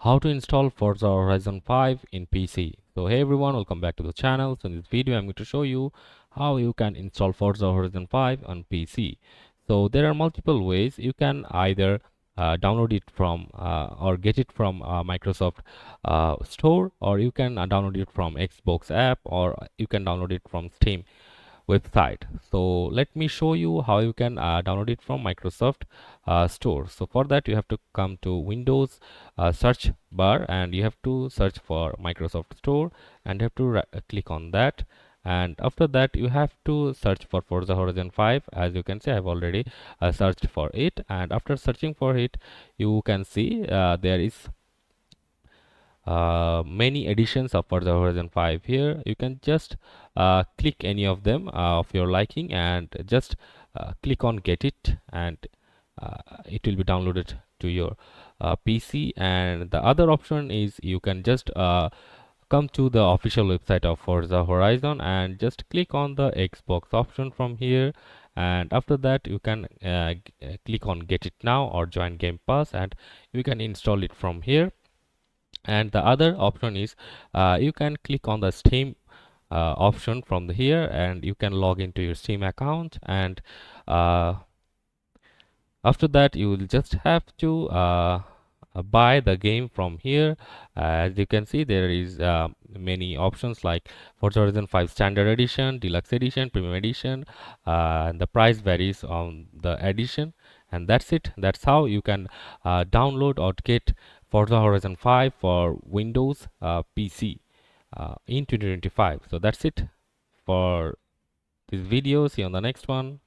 How to install Forza Horizon 5 in PC. So hey everyone, welcome back to the channel. So in this video I'm going to show you how you can install Forza Horizon 5 on PC. So there are multiple ways. You can either download it from or get it from Microsoft store, or you can download it from Xbox app, or you can download it from Steam website. So let me show you how you can download it from Microsoft store. So for that you have to come to Windows search bar, and you have to search for Microsoft store, and you have to click on that. And after that you have to search for Forza Horizon 5. As you can see, I've already searched for it, and after searching for it you can see there is many editions of Forza Horizon 5 here. You can just click any of them of your liking, and just click on get it, and it will be downloaded to your PC. And the other option is you can just come to the official website of Forza Horizon and just click on the Xbox option from here. And after that you can click on get it now or join Game Pass, and you can install it from here. And the other option is you can click on the Steam option from here, and you can log into your Steam account. And after that you will just have to buy the game from here. As you can see, there is many options like Forza Horizon 5 Standard Edition, Deluxe Edition, Premium Edition, and the price varies on the edition. And that's it. That's how you can download or get Forza Horizon 5 for Windows PC in 2025. So that's it for this video. See you on the next one.